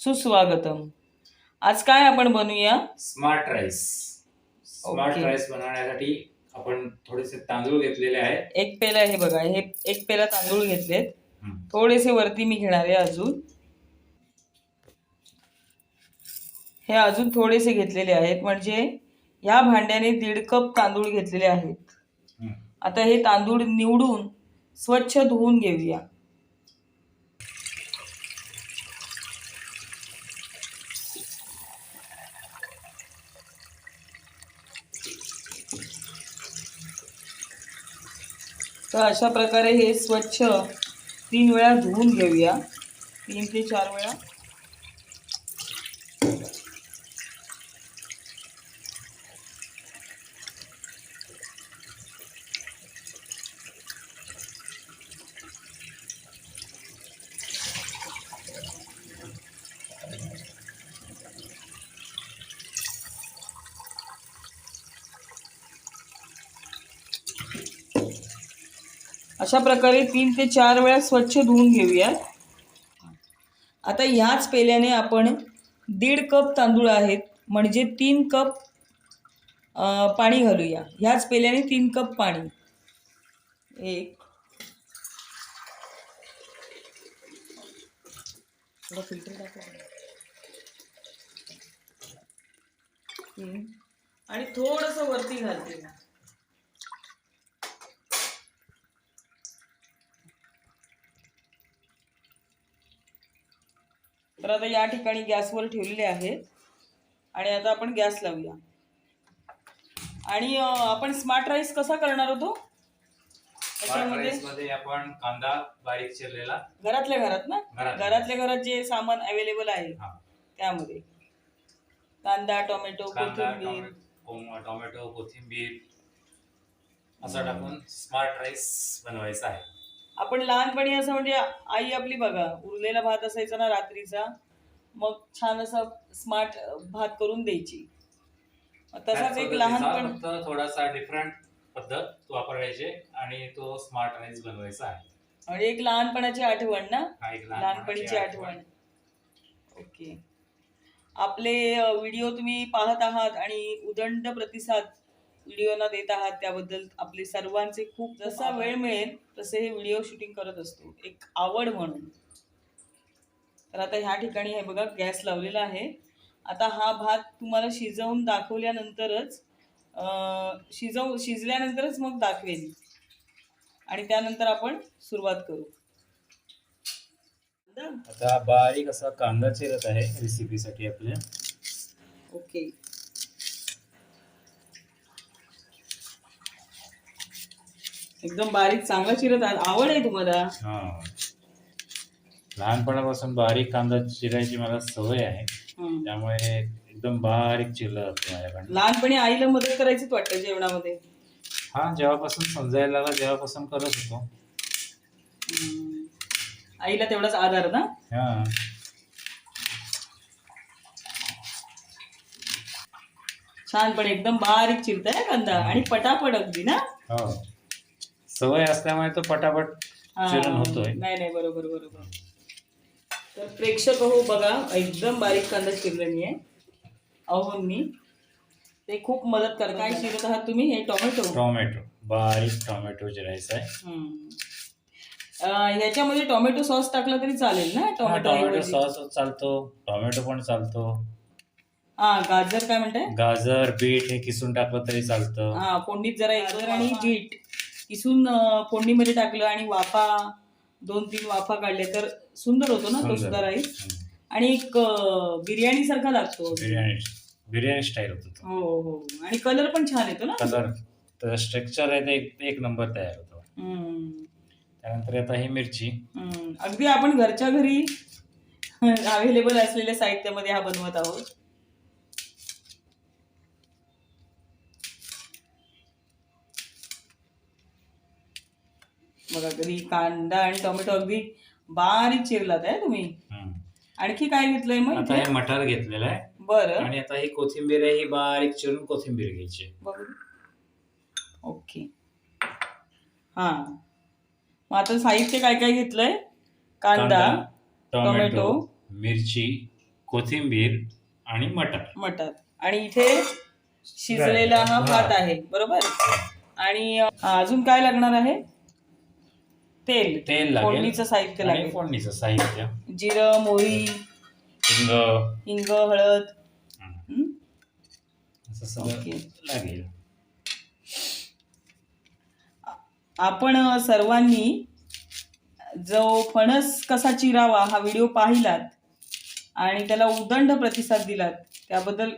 सुस्वागतम. आज काय आपण बनवूया? Smart rice. Smart okay. Rice बनवण्यासाठी आपण थोडेसे तांदूळ घेतलेले आहेत. एक पेला हे बघा, हे एक पेला तांदूळ घेतलेत. हं. थोडेसे वरती मी घेणार आहे अजून. हे अजून थोडेसे घेतलेले आहेत, म्हणजे ह्या भांड्याने 1.5 कप तांदूळ घेतलेले आहेत. हं. आता हे तांदूळ निवडून स्वच्छ धुवून घेऊया. तर अशा प्रकारे हे स्वच्छ 3 वेळा धुवून घेऊया. 3 ते 4 वेळा. अशा प्रकारे 3 ते 4 वेळा स्वच्छ धुवून घेऊया. आता ह्याच पेल्याने आपण 1.5 कप तांदूळ आहेत, म्हणजे 3 कप पाणी घालूया. ह्याच पेल्याने 3 कप पाणी. एक थोडं फिल्टर टाकूया. आणि थोडंसं वरती घालते. तर आता या ठिकाणी गॅसवर ठेवलेले आहेत आणि आता आपण गॅस लावूया. आणि आपण स्मार्ट राईस कसा करणार होतो? स्मार्ट राईस मध्ये आपण कांदा बारीक चिरलेला, घरातल्या घरात ना, घरातल्या घरात जे सामान अवेलेबल आहे त्यामध्ये कांदा, टोमॅटो, कोथिंबीर, कोथिंबीर असं टाकून स्मार्ट राईस बनवायचा आहे. आपण लहानपणी असं म्हणजे आई आपली बघा, उरलेला भात असायचा ना रात्रीचा, मग छान असा स्मार्ट भात करून द्यायची. तसाच एक लहानपण थोडासा डिफरंट पद्धत वापरायचे आणि तो स्मार्ट राईस बनवायचा आहे. आणि एक लहानपणाची आठवण ना, लहानपणीची आठवण. ओके. आपले व्हिडिओ तुम्ही पाहत आहात आणि उदंड प्रतिसाद व्हिडिओना देत आहात, त्याबद्दल आपले सर्वांचे खूप. जसा वेळ मिळेल तसे हे व्हिडिओ शूटिंग करत असतो, एक आवड म्हणून. तर आता ह्या ठिकाणी हे बघा, गॅस लावलेला आहे. आता हा भात तुम्हाला शिजवून दाखवल्यानंतरच शिजल्यानंतरच मग दाखवेल आणि त्यानंतर आपण सुरुवात करू. आता बारीक असा कांदा चिरत आहे रेसिपीसाठी आपल्या. ओके. एकदम बारीक चांगला चिरत आवड आहे तुम्हाला? लहानपणापासून बारीक कांदा चिरायची मला सवय आहे, त्यामुळे एकदम बारीक चिरला जातो माझ्याकडे. लहानपणी आईला मदत करायचीच वाटतं जेवणामध्ये? हा, जेव्हापासून समजायला लागला जेव्हापासून करत होतो. आईला तेवढाच आधार ना. हा, छानपणे एकदम बारीक चिरताय कांदा आणि पटापट अगदी ना. हो, सवय असल्यामुळे तो पटापट चिरून होतोय. नाही, बरोबर बरोबर. तर प्रेक्षक हो बघा, एकदम बारीक कांदा चिरलेली आहे अहोंनी. ते खूप मदत करतात. काय चिरत आहात तुम्ही? हे टोमॅटो बारीक टोमॅटो चिरायचा आहे. ह्याच्यामध्ये टोमॅटो सॉस टाकला तरी चालेल ना? टोमॅटो सॉस चालतो, टोमॅटो पण चालतो. गाजर काय म्हणताय? गाजर, बीट हे किसून टाकलं तरी चालतं. फोडणीत जरा गाजर आणि बीट किसून फोडणीमध्ये टाकलं आणि वाफा 2-3 वाफा काढल्या तर सुंदर होतो ना तो सुद्धा राईस. आणि एक बिर्याणी सारखा लागतो, बिर्याणी स्टाईल होतो. हो. आणि कलर पण छान येतो ना. कलर स्ट्रक्चर आहे ते एक नंबर तयार होतो. त्यानंतर आता ही मिरची. अगदी आपण घरच्या घरी अवेलेबल असलेल्या साहित्यामध्ये हा बनवत आहोत. बघा, घरी कांदा आणि टोमॅटो अगदी बारीक चिरलात आहे तुम्ही. आणखी काय घेतलंय मग? आता हे मटार घेतलेलं आहे. बरं. आणि आता ही कोथिंबीर आहे, ही बारीक चिरून कोथिंबीर घ्यायची. ओके. मग आता साहित्य काय काय घेतलंय? कांदा, टोमॅटो, मिरची, कोथिंबीर आणि मटर. आणि इथे शिजलेला हा भात आहे, बरोबर. आणि अजून काय लागणार आहे? तेल लागेल, फोडणीचं साहित्य आणि लागेल. फोडणीचं साहित्य जिरं, मोहरी, हिंग, हळद. असं सगळं लागेल. आपण सर्वांनी जो फणस कसा चिरावा हा व्हिडिओ पाहिलात आणि त्याला उदंड प्रतिसाद दिलात, त्याबद्दल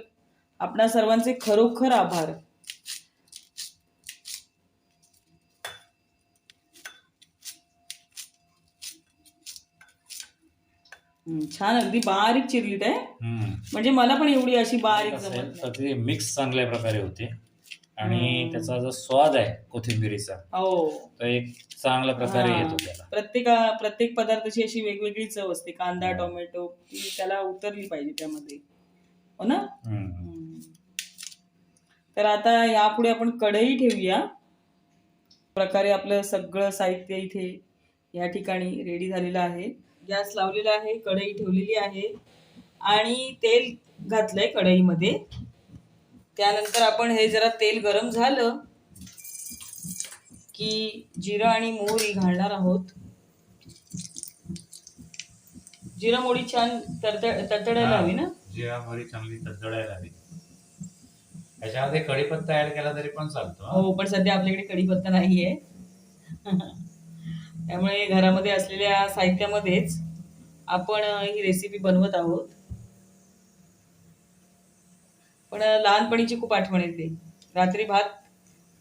आपणा सर्वांचे खरोखर आभार. छान, अगदी बारीक चिरलीत आहे. म्हणजे मला पण एवढी अशी बारीक जमत नाही. मिक्स चांगल्या प्रकारे होते आणि त्याचा जो स्वाद आहे कोथिंबिरीचा, हो, तो एक चांगल्या प्रकारे येतो त्याला. प्रत्येक पदार्थाची अशी वेगवेगळी चव असते. कांदा, टोमॅटो ती त्याला उतरली पाहिजे त्यामध्ये, हो ना. तर आता यापुढे आपण कढई ठेवूया. प्रकारे आपलं सगळं साहित्य इथे या ठिकाणी रेडी झालेलं आहे. गॅस लावलेला आहे, कढई ठेवलेली आहे आणि तेल घातलंय कढईमध्ये. त्यानंतर आपण हे जरा तेल गरम झालं की जिरं आणि मोहरी घालणार आहोत. जिरं मोहरी छान तडतडायला हवी ना. जिरा मोहरी चांगली तडतडायला हवी. त्याच्यामध्ये कढीपत्ता ऍड केला तरी पण चालतो. हो, पण सध्या आपल्याकडे कढीपत्ता नाहीये. त्यामुळे घरामध्ये असलेल्या साहित्यामध्येच आपण ही रेसिपी बनवत आहोत. पण लहानपणीची खूप आठवण येते. रात्री भात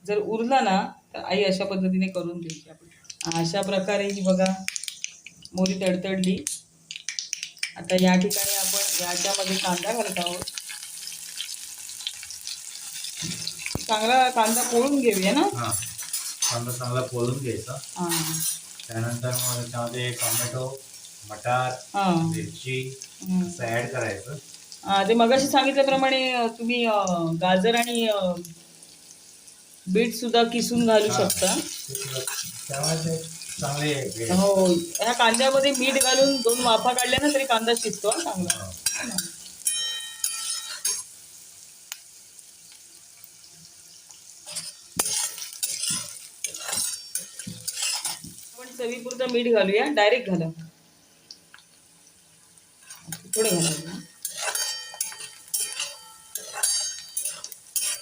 जर उरला ना तर आई अशा पद्धतीने करून द्यायची. आपण अशा प्रकारे ही बघा मोहरी तडतडली. आता या ठिकाणी आपण याच्यामध्ये कांदा घालत आहोत. चांगला कांदा पोळून घेऊया ना. कांदा चांगला पोळून घ्यायचा. त्यानंतर मग त्याच्यामध्ये टोमॅटो, मटार, मिरची असं ऍड करायचं. ते मगाशी सांगितल्याप्रमाणे तुम्ही गाजर आणि बीट सुद्धा किसून घालू शकता. हो, ह्या कांद्यामध्ये मीठ घालून 2 वाफा काढल्या ना तरी कांदा शिजतो चांगला. आपण चवीपुरतं मीठ घालूया. डायरेक्ट घाला, थोडं घालायचं.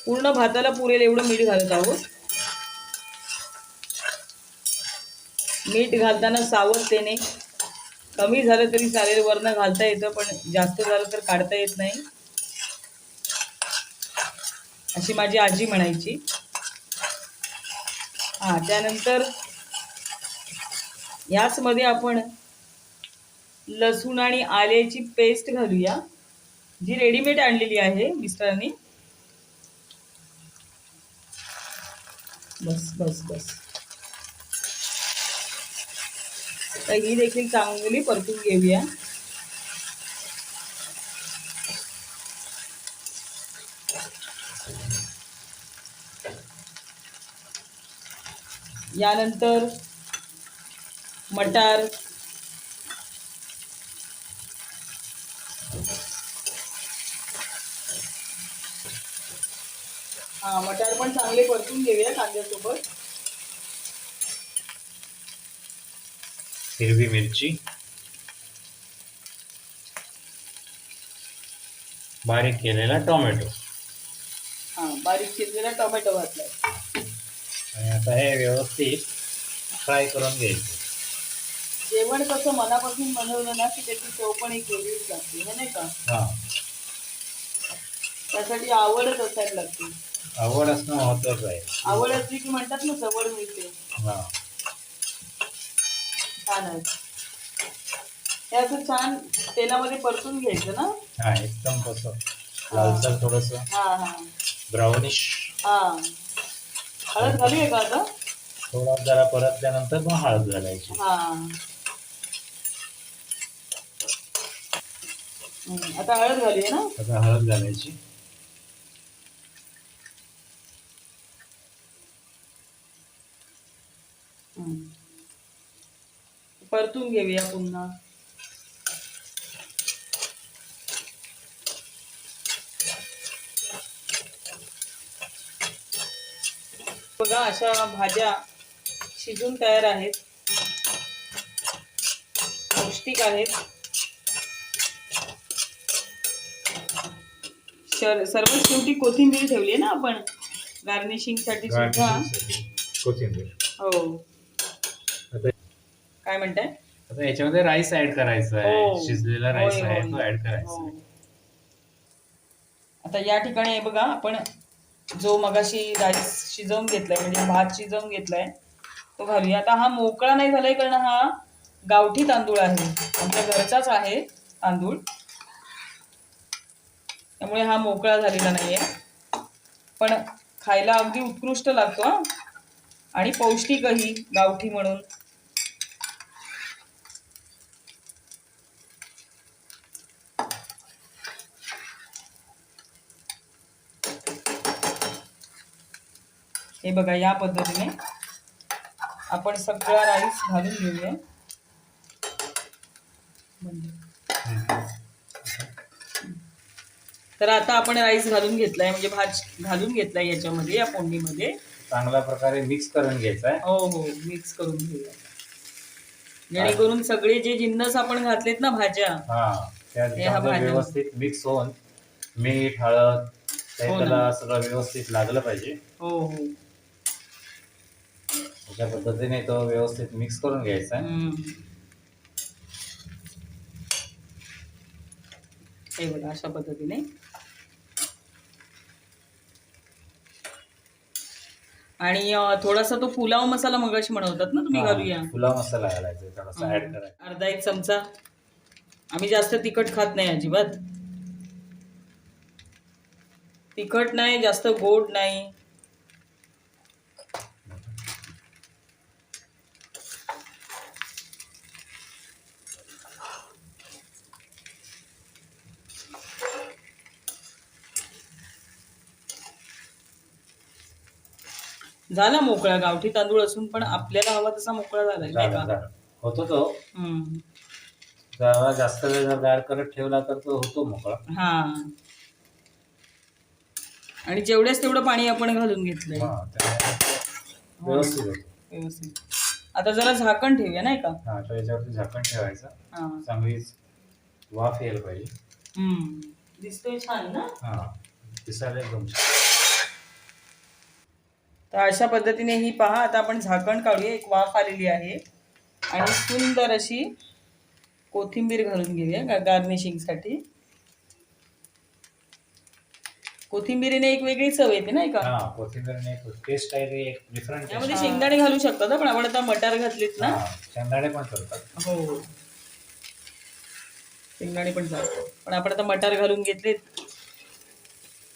पूर्ण भाताला पुरेल एवढं मीठ घालत आहोत. मीठ घालताना सावधतेने, कमी झालं तरी चालेल, वरनं घालता येतं, पण जास्त झालं तर काढता येत नाही, अशी माझी आजी म्हणायची. त्यानंतर याच मध्ये आपण लसूण आणि आल्याची पेस्ट घालूया, जी रेडीमेड आणलेली आहे मिस्टरांनी. बस बस बस. तर ही देखील चांगली परतून घेऊया. यानंतर मटार, मटार पण चांगले परतून घेऊया कांद्यासोबत. हिरवी मिरची, बारीक केलेला टोमॅटो, बारीक चिरलेला टोमॅटो घातलाय. आणि आता हे व्यवस्थित फ्राय करून घ्यायचं. जेवण कसं मनापासून बनवलं ना की त्याची चव पण एक वेगळीच लागते, हे नाही का. त्यासाठी आवडच असायला लागते. आवड असणं महत्वाचं आहे. आवड असली की म्हणतात ना सवड मिळते. छान आहे. हे असं छान तेलामध्ये परतून घ्यायचं ना. एकदम तसं लालसर, थोडस ब्राउनिश. हळद घालूया का आता? थोडा जरा परतल्यानंतर मग हळद घालायची. आता हळद घालूया ना. आता हळद घालायची. परतून घेऊया पुन्हा. बघा अशा भाज्या शिजून तयार आहेत, पौष्टिक आहेत. सर्वात शेवटी कोथिंबीर ठेवली आहे ना आपण गार्निशिंग साठी सुद्धा. कोथिंबीर. हो, काय म्हणताय? आता याच्यामध्ये राईस ऍड करायचा आहे. हो. शिजलेला राईस होय, आहे होय. तो ऍड करायचा हो. आहे. आता या ठिकाणी हे बघा आपण जो मगाशी राईस शिजवून घेतलाय म्हणजे भात शिजवून घेतलाय तो घालूया. आता हा मोकळा नाही झालाय कारण हा गावठी तांदूळ आहे, आमच्या घरचाच आहे तांदूळ, त्यामुळे हा मोकळा झालेला नाहीये. पण खायला अगदी उत्कृष्ट लागतो हा, आणि पौष्टिकही गावठी म्हणून. हे बघा या पद्धतीने आपण सगळा राईस घालून घेऊया. तर आता आपण राईस घालून घेतलाय म्हणजे भात घालून घेतलाय याच्यामध्ये, या फोडणीमध्ये चांगल्या प्रकारे मिक्स करून घ्यायचा आहे. हो हो, मिक्स करून घेऊया, जेणेकरून सगळे जे जिन्नस आपण घातलेत ना भाज्या त्याच्यामध्ये व्यवस्थित मिक्स होऊन मीठ हळद त्याला सगळं व्यवस्थित लागलं पाहिजे. हो हो, अशा पद्धतीने तो व्यवस्थित मिक्स करून घ्यायचा आहे. हे बघा अशा पद्धतीने. आणि थोडासा तो पुलाव मसाला मगाशी म्हणतात ना तुम्ही, घालूया. पुलाव मसाला घालायचा, थोडासा ऍड करायचा. अर्धा एक चमचा. आम्ही जास्त तिखट खात नाही अजिबात, तिखट नाही जास्त, गोड नाही. झाला मोकळा, गावठी तांदूळ असून पण आपल्याला हवा तसा मोकळा झालाय नाही का? होतो तो. जरा जास्त वेळ जर गार करत ठेवला तर तो होतो मोकळा. हा, आणि जेवढ्याच तेवढं पाणी आपण घालून घेतलंय, व्यवस्थित होतो. व्यवस्थित. आता जरा झाकण ठेवूया नाही का? हा, तर याच्यावरती झाकण ठेवायचं, चांगली वाफ यायला पाहिजे. दिसतोय छान ना? हा, दिसायला एकदम छान. तर अशा पद्धतीने ही पहा, आता आपण झाकण काढूया, एक वाफ आलेली आहे, आणि सुंदर अशी कोथिंबीर घालून घेऊया गार्निशिंग साठी. कोथिंबीरीने एक वेगळी चव येते नाही का? कोथिंबीरीने टेस्ट आहे, एक डिफरंट. त्यामध्ये शेंगदाणे घालू शकतात, पण आपण आता मटार घातलीत ना. शेंगदाणे पण चालतात. हो, शेंगदाणे पण चालतात, पण आपण आता मटार घालून घेतलेत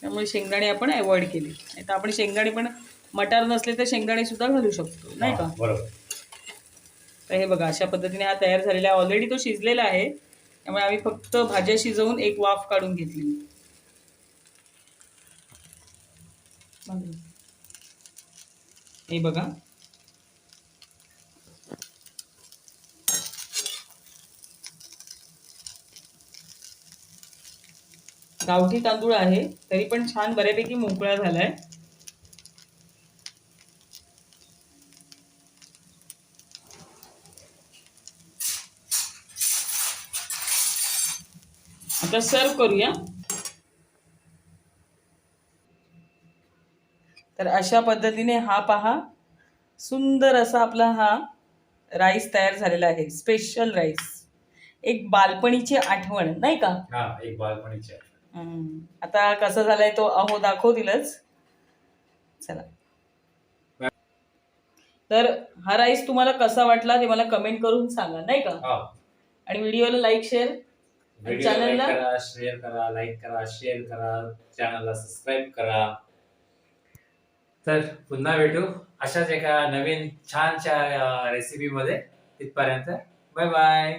त्यामुळे शेंगदाणे आपण अवॉइड केले. नाही तर आपण शेंगदाणे पण, मटार नसले तर शेंगदाणे सुद्धा घालू शकतो नाही का? बरोबर. तर हे बघा अशा पद्धतीने हा तयार झालेला आहे. ऑलरेडी तो शिजलेला आहे, त्यामुळे आम्ही फक्त भाज्या शिजवून एक वाफ काढून घेतली. हे बघा, गावठी तांदूळ आहे तरी पण छान बऱ्यापैकी मोकळा झालाय. आता सर्व करूया. तर अशा पद्धतीने हा पहा, सुंदर असा आपला हा राईस तयार झालेला आहे, स्पेशल राईस. एक बालपणीची आठवण नाही का? एक बालपणीची आठवण. आता कसं झालंय तो अहो दाखवतीलच. चला, तर हा राईस तुम्हाला कसा वाटला ते मला कमेंट करून सांगा नाही का? आणि व्हिडिओला लाईक शेअर, चॅनलला शेअर करा, लाईक करा, शेअर करा, चॅनलला सबस्क्राईब करा. तर पुन्हा भेटू अशाच एका नवीन छानशा रेसिपी मध्ये. तिथपर्यंत बाय बाय.